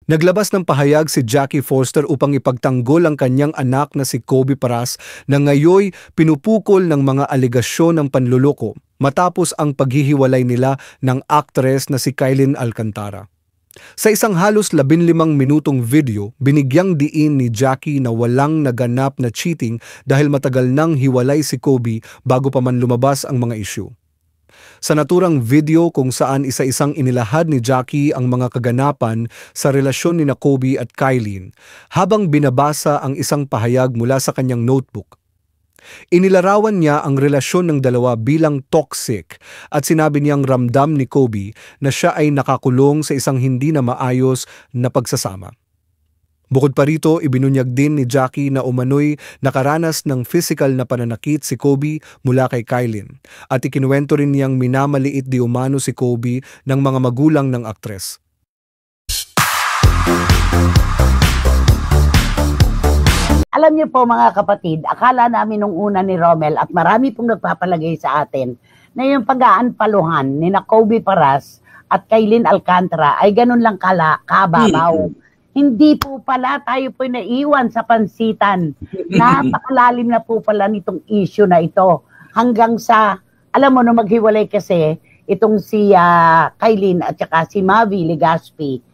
Naglabas ng pahayag si Jackie Forster upang ipagtanggol ang kanyang anak na si Kobe Paras na ngayoy pinupukol ng mga aligasyon ng panluloko matapos ang paghihiwalay nila ng aktres na si Kylin Alcantara. Sa isang halos 15 minutong video, binigyang diin ni Jackie na walang naganap na cheating dahil matagal nang hiwalay si Kobe bago pa man lumabas ang mga isyu. Sa naturang video kung saan isa-isang inilahad ni Jackie ang mga kaganapan sa relasyon ni na Kobe at Kylin habang binabasa ang isang pahayag mula sa kanyang notebook. Inilarawan niya ang relasyon ng dalawa bilang toxic at sinabi niyang ramdam ni Kobe na siya ay nakakulong sa isang hindi na maayos na pagsasama. Bukod pa rito, ibinunyag din ni Jackie na umano'y nakaranas ng physical na pananakit si Kobe mula kay Kylin at ikinuwento rin niyang minamaliit di umano si Kobe ng mga magulang ng aktres. Alam niyo po mga kapatid, akala namin nung una ni Romel at marami pong nagpapalagay sa atin na yung pag-aanpaluhan ni na Kobe Paras at Kylin Alcantara ay ganun lang kababaw. Hindi po pala, tayo po naiwan sa pansitan. Napakalalim na po pala nitong issue na ito. Hanggang sa, alam mo, nung maghiwalay kasi, itong si Kylin at saka si Mavi Legaspi,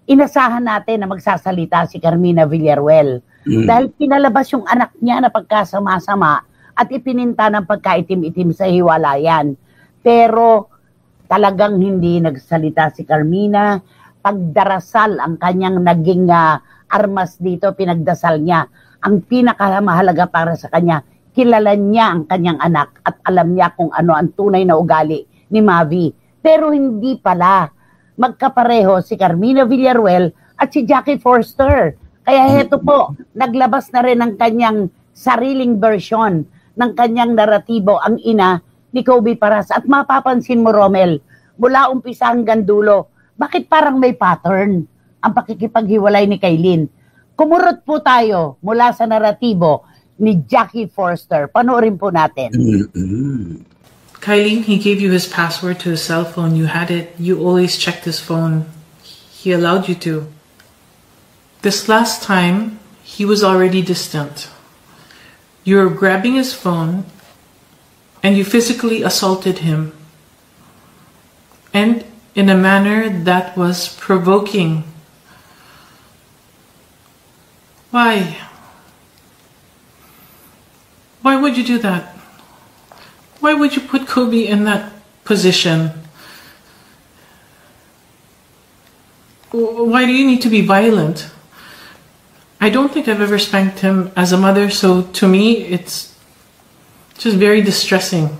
inasahan natin na magsasalita si Carmina Villaruel. Dahil pinalabas yung anak niya na pagkasama-sama at ipininta ng pagkaitim-itim sa hiwalayan. Pero talagang hindi nagsalita si Carmina. Pagdarasal ang kanyang naging armas dito, pinagdasal niya. Ang pinakamahalaga para sa kanya, kilala niya ang kanyang anak at alam niya kung ano ang tunay na ugali ni Mavi. Pero hindi pala magkapareho si Carmina Villaruel at si Jackie Forster. Kaya heto po, naglabas na rin ang kanyang sariling version ng kanyang naratibo ang ina ni Kobe Paras. At mapapansin mo, Romel, mula umpisa hanggang dulo, bakit parang may pattern ang pakikipaghiwalay ni Kylin? Kumurot po tayo mula sa naratibo ni Jackie Forster. Panoorin po natin. Kylin, he gave you his password to his cell phone. You had it. You always checked his phone. He allowed you to. This last time, he was already distant. You were grabbing his phone and you physically assaulted him. And in a manner that was provoking. Why? Why would you do that? Why would you put Kobe in that position? Why do you need to be violent? I don't think I've ever spanked him as a mother, so to me, it's just very distressing.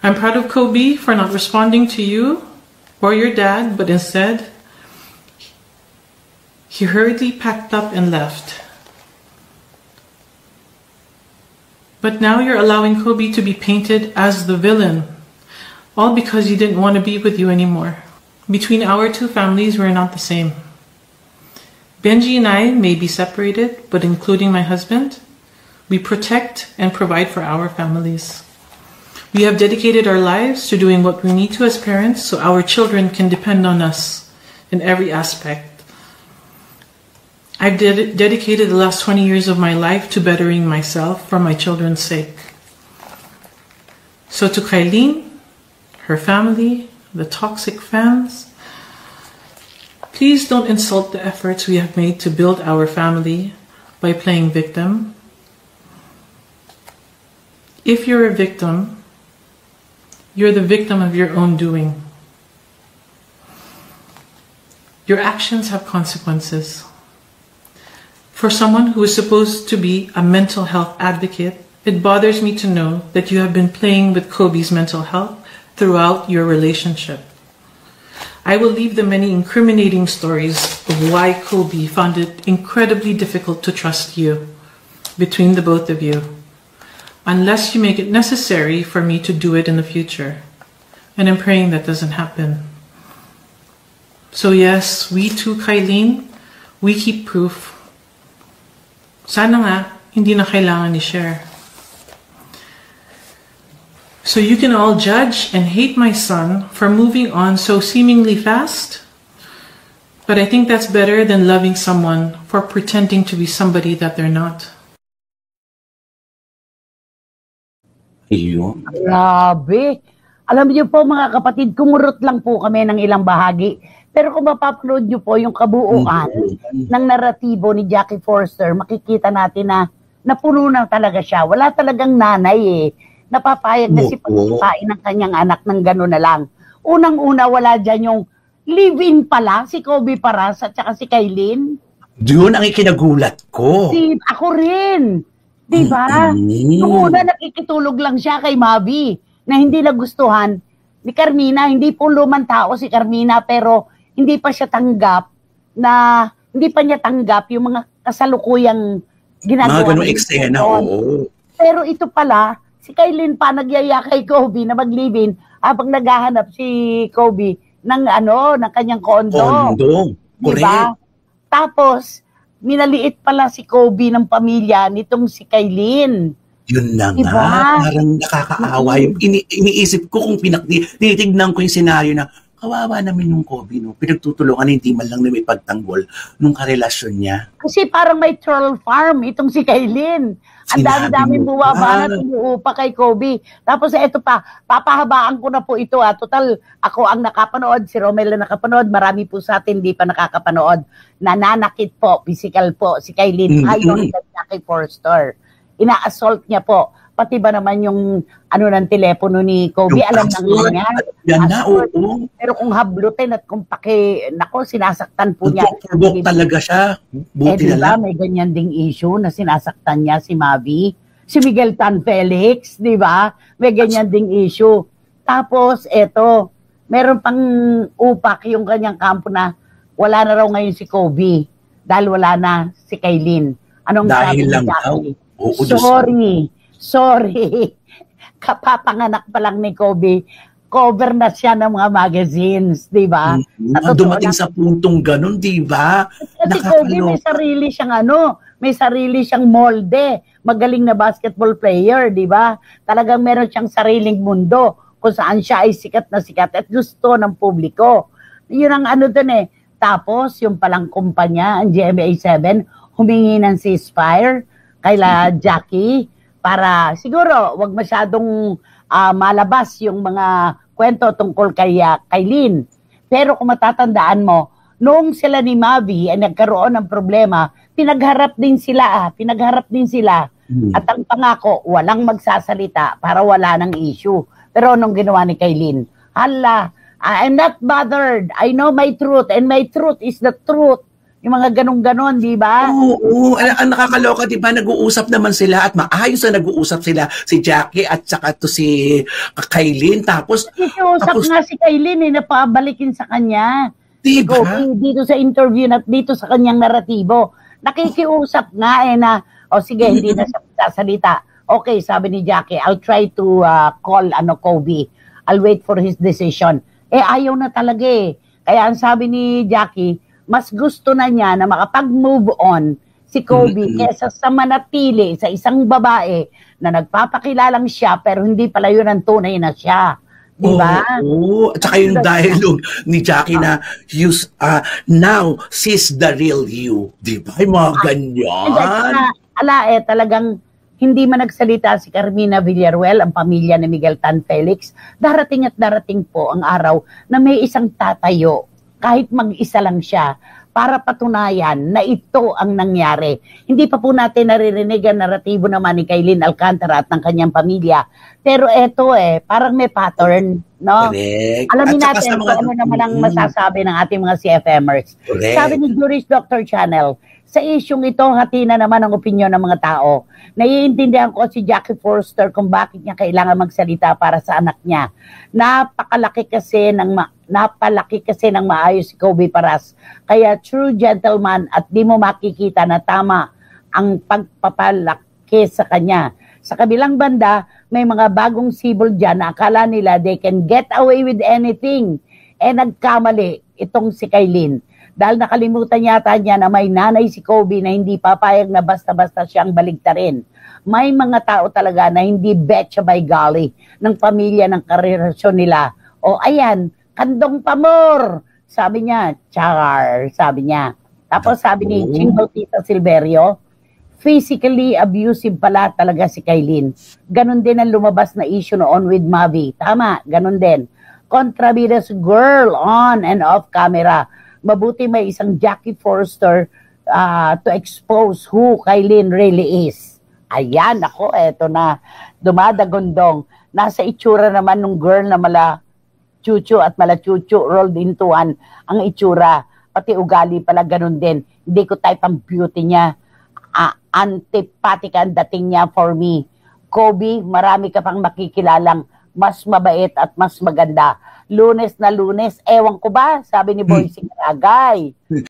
I'm proud of Kobe for not responding to you or your dad, but instead, he hurriedly packed up and left. But now you're allowing Kobe to be painted as the villain, all because he didn't want to be with you anymore. Between our two families, we're not the same. Benji and I may be separated, but including my husband, we protect and provide for our families. We have dedicated our lives to doing what we need to as parents so our children can depend on us in every aspect. I've dedicated the last 20 years of my life to bettering myself for my children's sake. So to Kylin, her family, the toxic fans, please don't insult the efforts we have made to build our family by playing victim. If you're a victim, you're the victim of your own doing. Your actions have consequences. For someone who is supposed to be a mental health advocate, it bothers me to know that you have been playing with Kobe's mental health throughout your relationship. I will leave the many incriminating stories of why Kobe found it incredibly difficult to trust you between the both of you, unless you make it necessary for me to do it in the future. And I'm praying that doesn't happen. So yes, we too, Kylin, we keep proof. Sana nga, hindi na kailangan i-share. So you can all judge and hate my son for moving on so seemingly fast, but I think that's better than loving someone for pretending to be somebody that they're not. Ayun. Grabe. Alam niyo po mga kapatid, kumurot lang po kami ng ilang bahagi. Pero kung mapapanood niyo po yung kabuuan ng naratibo ni Jackie Forster, makikita natin na napuno na talaga siya. Wala talagang nanay eh. Napapayag na si pagkain ng kanyang anak ng gano'n na lang. Unang-una, wala dyan yung live-in pala, si Kobe Paras at saka si Kailin. Yun ang ikinagulat ko. Ako rin. Diba? Noong una, nakikitulog lang siya kay Mavi na hindi nagustuhan ni Carmina. Hindi po lumang tao si Carmina, pero hindi pa siya tanggap hindi pa niya tanggap yung mga kasalukuyang ginagawa. Mga ganung eksena, oo. Pero ito pala, si Kailin pa nagyaya kay Kobe na mag-live-in habang naghahanap si Kobe ng kanyang kondo. Correct. Diba? Tapos, minaliit pala si Kobe ng pamilya nitong si Kailin. Yun na Diba? nga, parang nakakaawa. Yung iniisip ko kung tinitignan ko yung senaryo na kawawa naman yung Kobe, no? Pinagtutulungan, hindi man lang na may pagtanggol nung karelasyon niya. Kasi parang may troll farm itong si Kailin. Ang dami-dami buwaba na tumuupa kay Kobe. Tapos ito pa, papahabaan ko na po ito. Total, ako ang nakapanood, si Romel na nakapanood, marami po sa atin hindi pa nakakapanood. Nananakit po, physical po, si Kailin. Ayon kay Forster. Ina-assault niya po. Pati ba naman yung ng telepono ni Kobe, alam na niya. Yan na, oo. Pero kung hablutin at kung sinasaktan po niya. Nagpaprovok talaga siya. Buti na lang. May ganyan ding issue na sinasaktan niya si Mavi. Si Miguel Tan Felix, di ba? May ganyan ding issue. Tapos, meron pang upak yung kanyang kampo na wala na raw ngayon si Kobe dahil wala na si Kailin. Anong dahil sabi lang ni daw. Sorry. Kapapanganak pa lang ni Kobe. Cover na siya ng mga magazines, di ba? Dumating sa puntong ganun, di ba? Kasi Kobe may sarili siyang molde. Magaling na basketball player, di ba? Talagang meron siyang sariling mundo kung saan siya ay sikat na sikat at gusto ng publiko. Yun ang dun eh. Tapos, yung palang kumpanya, ang GMA7, humingi ng ceasefire kaila Jackie para siguro wag masyadong malabas yung mga kwento tungkol kay Kailin. Pero kung matatandaan mo, noong sila ni Mavi ay nagkaroon ng problema, pinagharap din sila. At ang pangako, walang magsasalita para wala ng issue. Pero anong ginawa ni Kailin? I'm not bothered. I know my truth and my truth is the truth. Yung mga ganun-ganon, di ba? Oo. Ang nakakaloka, di ba? Nag-uusap naman sila at maayos na nag-uusap sila si Jackie at saka to si Kailin. Tapos nga si Kailin napabalikin sa kanya. Di ba? Dito sa interview at dito sa kanyang naratibo. Nakikiusap nga na, sige, hindi na siya sasalita. Okay, sabi ni Jackie, I'll try to call Kobe. I'll wait for his decision. Ayaw na talaga eh. Kaya ang sabi ni Jackie, mas gusto na niya na makapag-move on si Kobe kesa sa manatili sa isang babae na nagpapakilalang siya pero hindi pala yun ang tunay na siya. Di ba? Oo. At saka yung dialogue ni Jackie na now she's the real you. Di ba? Yung mga ganyan. Talagang hindi man nagsalita si Carmina Villaruel, ang pamilya ni Miguel Tan Felix. Darating at darating po ang araw na may isang tatayo kahit mag-isa lang siya, para patunayan na ito ang nangyari. Hindi pa po natin naririnig ang naratibo naman ni Kailin Alcantara at ng kanyang pamilya. Pero eto parang may pattern, no? Correct. Alamin natin kung ano naman ang masasabi ng ating mga CFMers. Correct. Sabi ni Juris Doctor Channel, sa isyong ito, hati na naman ang opinyon ng mga tao. Naiintindihan ko si Jackie Forster kung bakit niya kailangan magsalita para sa anak niya. Napalaki kasi ng maayos si Kobe Paras. Kaya true gentleman at di mo makikita na tama ang pagpapalaki sa kanya. Sa kabilang banda, may mga bagong sibol dyan na akala nila they can get away with anything. Nagkamali itong si Kailin. Dahil nakalimutan yata niya na may nanay si Kobe na hindi papayag na basta-basta siyang baligtarin. May mga tao talaga na hindi betcha by golly ng pamilya ng karelasyon nila. O ayan, kandong pamor. Sabi niya, char, sabi niya. Tapos sabi ni Ching Bautista Silverio, physically abusive pala talaga si Kailin. Ganon din ang lumabas na issue noon with Mavi. Tama, ganon din. Contrabidas girl on and off camera. Mabuti may isang Jackie Forster to expose who Kailin really is. Ayan, ako, eto na. Dumadagondong. Nasa itsura naman ng girl na mala chuchu at mala chuchu rolled into one ang itsura. Pati ugali pala ganun din. Hindi ko type ang beauty niya. Antipatic ang dating niya for me. Kobe, marami ka pang makikilalang mas mabait at mas maganda. Lunes na Lunes, ewan ko ba, sabi ni Boy Singaragay.